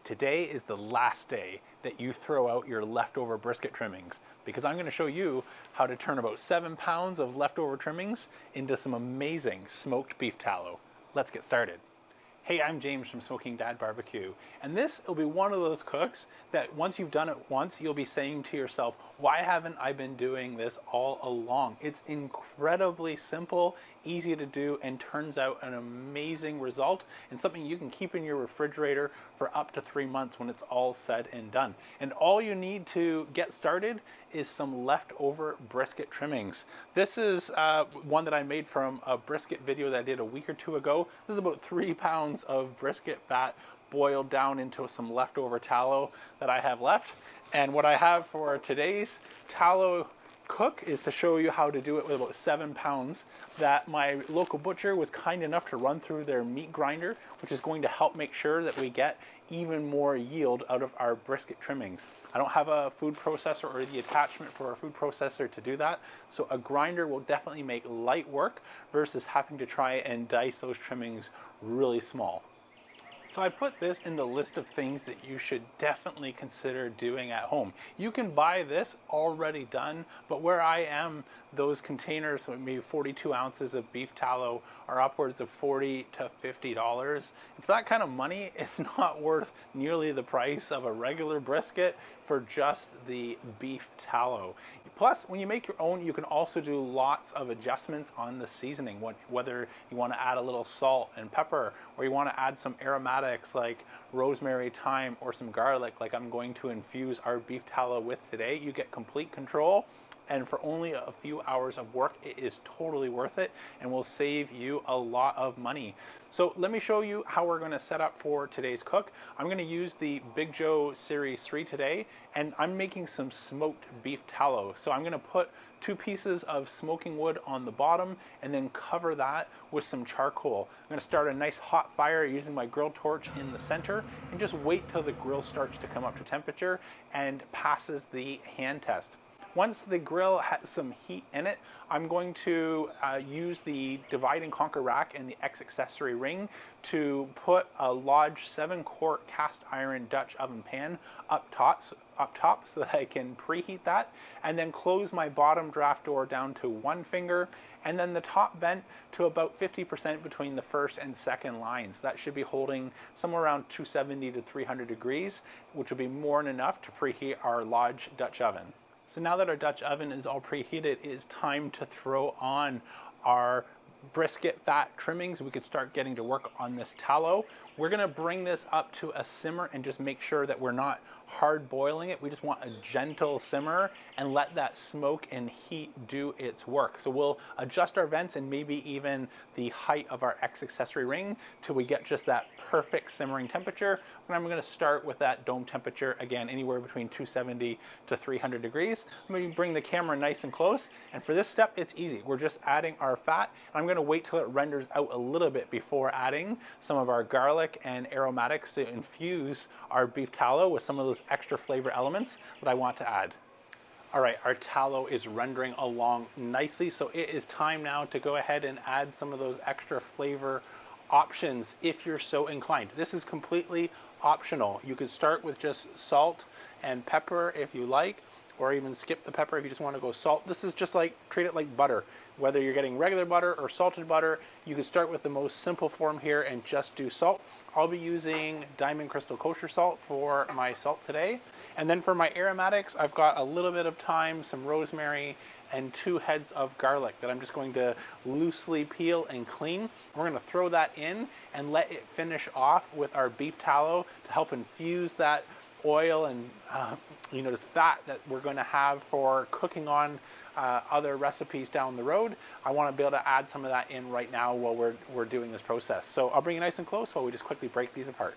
Today is the last day that you throw out your leftover brisket trimmings, because I'm going to show you how to turn about 7 pounds of leftover trimmings into some amazing smoked beef tallow. Let's get started. Hey, I'm James from Smoking Dad Barbecue, and this will be one of those cooks that once you've done it once, you'll be saying to yourself, why haven't I been doing this all along? It's incredibly simple, easy to do, and turns out an amazing result, and something you can keep in your refrigerator for up to 3 months when it's all said and done. And all you need to get started is some leftover brisket trimmings. This is one that I made from a brisket video that I did a week or two ago. This is about 3 pounds of brisket fat boiled down into some leftover tallow that I have left. And what I have for today's tallow cook is to show you how to do it with about 7 pounds that my local butcher was kind enough to run through their meat grinder, which is going to help make sure that we get even more yield out of our brisket trimmings. I don't have a food processor or the attachment for a food processor to do that, so a grinder will definitely make light work versus having to try and dice those trimmings really small. So I put this in the list of things that you should definitely consider doing at home. You can buy this already done, but where I am, those containers, so maybe 42 ounces of beef tallow, are upwards of $40 to $50. And for that kind of money, it's not worth nearly the price of a regular brisket for just the beef tallow. Plus, when you make your own, you can also do lots of adjustments on the seasoning, whether you want to add a little salt and pepper, or you want to add some aromatics like rosemary, thyme, or some garlic like I'm going to infuse our beef tallow with today. You get complete control, and for only a few hours of work, it is totally worth it and will save you a lot of money. So let me show you how we're going to set up for today's cook. I'm going to use the Big Joe Series 3 today, and I'm making some smoked beef tallow. So I'm going to put 2 pieces of smoking wood on the bottom and then cover that with some charcoal. I'm going to start a nice hot fire using my grill torch in the center and just wait till the grill starts to come up to temperature and passes the hand test. Once the grill has some heat in it, I'm going to use the divide and conquer rack and the X accessory ring to put a Lodge 7-quart cast iron Dutch oven pan up top so that I can preheat that, and then close my bottom draft door down to 1 finger, and then the top vent to about 50% between the first and second lines. That should be holding somewhere around 270 to 300 degrees, which will be more than enough to preheat our Lodge Dutch oven. So now that our Dutch oven is all preheated, it is time to throw on our brisket fat trimmings. We could start getting to work on this tallow. We're gonna bring this up to a simmer and just make sure that we're not hard boiling it. We just want a gentle simmer and let that smoke and heat do its work. So we'll adjust our vents and maybe even the height of our X accessory ring till we get just that perfect simmering temperature. And I'm gonna start with that dome temperature, again, anywhere between 270 to 300 degrees. I'm gonna bring the camera nice and close. And for this step, it's easy. We're just adding our fat. And I'm gonna wait till it renders out a little bit before adding some of our garlic and aromatics to infuse our beef tallow with some of those extra flavor elements that I want to add. All right, our tallow is rendering along nicely, so it is time now to go ahead and add some of those extra flavor options if you're so inclined. This is completely optional. You could start with just salt and pepper if you like, or even skip the pepper if you just want to go salt. This is just like, treat it like butter. Whether you're getting regular butter or salted butter, you can start with the most simple form here and just do salt. I'll be using Diamond Crystal Kosher salt for my salt today. And then for my aromatics, I've got a little bit of thyme, some rosemary, and 2 heads of garlic that I'm just going to loosely peel and clean. We're gonna throw that in and let it finish off with our beef tallow to help infuse that oil and this fat that we're going to have for cooking on other recipes down the road. I want to be able to add some of that in right now while we're doing this process. So I'll bring you nice and close while we just quickly break these apart.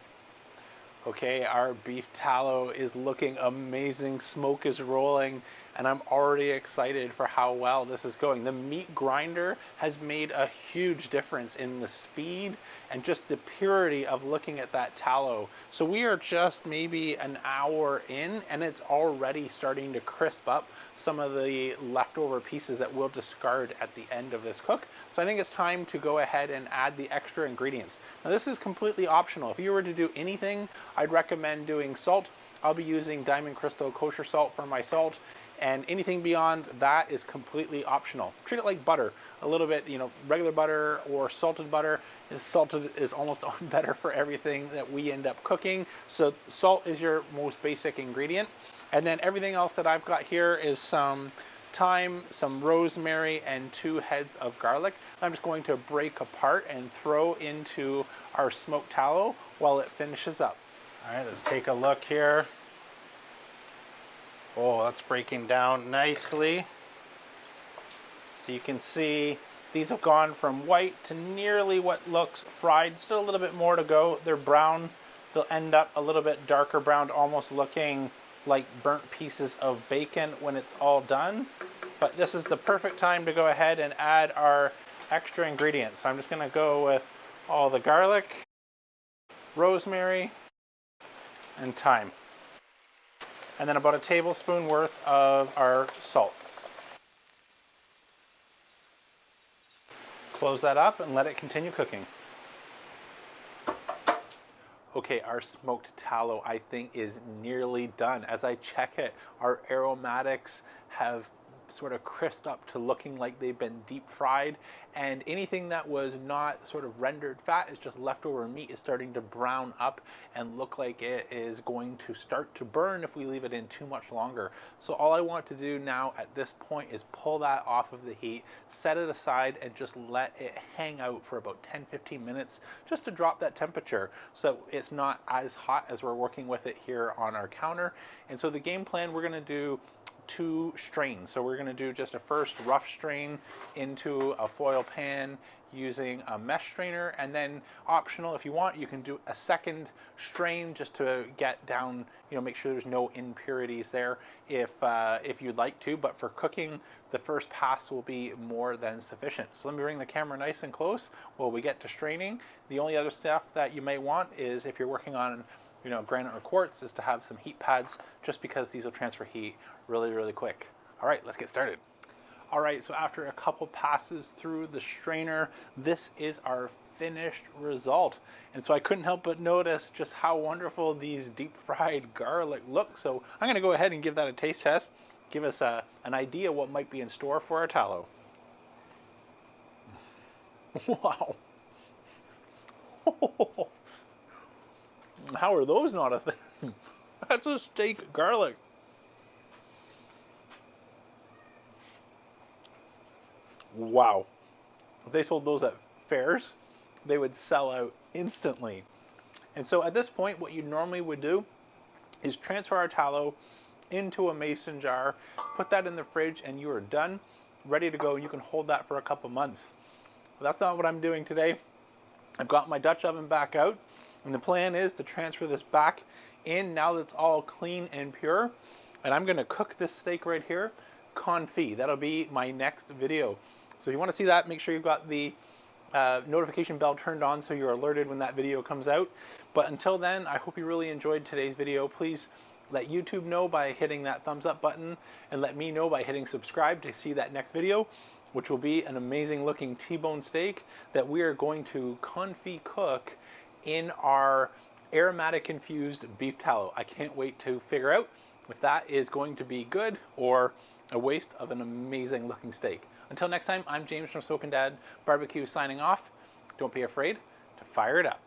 Okay, our beef tallow is looking amazing. Smoke is rolling, and I'm already excited for how well this is going. The meat grinder has made a huge difference in the speed and just the purity of looking at that tallow. So we are just maybe an hour in, and it's already starting to crisp up some of the leftover pieces that we'll discard at the end of this cook. So I think it's time to go ahead and add the extra ingredients. Now this is completely optional. If you were to do anything, I'd recommend doing salt. I'll be using Diamond Crystal kosher salt for my salt, and anything beyond that is completely optional. Treat it like butter. A little bit, you know, regular butter or salted butter. Salted is almost better for everything that we end up cooking. So salt is your most basic ingredient. And then everything else that I've got here is some thyme, some rosemary, and 2 heads of garlic. I'm just going to break apart and throw into our smoked tallow while it finishes up. All right, let's take a look here. Oh, that's breaking down nicely. So you can see these have gone from white to nearly what looks fried. Still a little bit more to go. They're brown. They'll end up a little bit darker brown, almost looking like burnt pieces of bacon when it's all done. But this is the perfect time to go ahead and add our extra ingredients. So I'm just gonna go with all the garlic, rosemary, and thyme. And then about a tablespoon worth of our salt. Close that up and let it continue cooking. Okay, our smoked tallow, I think, is nearly done. As I check it, our aromatics have sort of crisped up to looking like they've been deep fried, and anything that was not sort of rendered fat, is just leftover meat, is starting to brown up and look like it is going to start to burn if we leave it in too much longer. So all I want to do now at this point is pull that off of the heat, set it aside, and just let it hang out for about 10-15 minutes just to drop that temperature so it's not as hot as we're working with it here on our counter. And so the game plan, we're going to do 2 strains. So we're going to do just a first rough strain into a foil pan using a mesh strainer, and then optional, if you want, you can do a second strain just to get down, you know, make sure there's no impurities there if you'd like to. But for cooking, the first pass will be more than sufficient. So let me bring the camera nice and close while we get to straining. The only other stuff that you may want is, if you're working on, you know, granite or quartz, is to have some heat pads, just because these will transfer heat really, really quick. All right, let's get started. All right, so after a couple passes through the strainer, this is our finished result. And so I couldn't help but notice just how wonderful these deep fried garlic look. So I'm gonna go ahead and give that a taste test, give us an idea what might be in store for our tallow. Wow. How are those not a thing? That's a steak garlic. Wow. If they sold those at fairs, they would sell out instantly. And so at this point, what you normally would do is transfer our tallow into a mason jar, put that in the fridge, and you are done, ready to go. You can hold that for a couple months. But that's not what I'm doing today. I've got my Dutch oven back out, and the plan is to transfer this back in now that it's all clean and pure. And I'm gonna cook this steak right here, confit. That'll be my next video. So if you wanna see that, make sure you've got the notification bell turned on so you're alerted when that video comes out. But until then, I hope you really enjoyed today's video. Please let YouTube know by hitting that thumbs up button, and let me know by hitting subscribe to see that next video, which will be an amazing looking T-bone steak that we are going to confit cook in our aromatic infused beef tallow. I can't wait to figure out if that is going to be good or a waste of an amazing looking steak. Until next time, I'm James from Smokin' Dad Barbecue signing off. Don't be afraid to fire it up.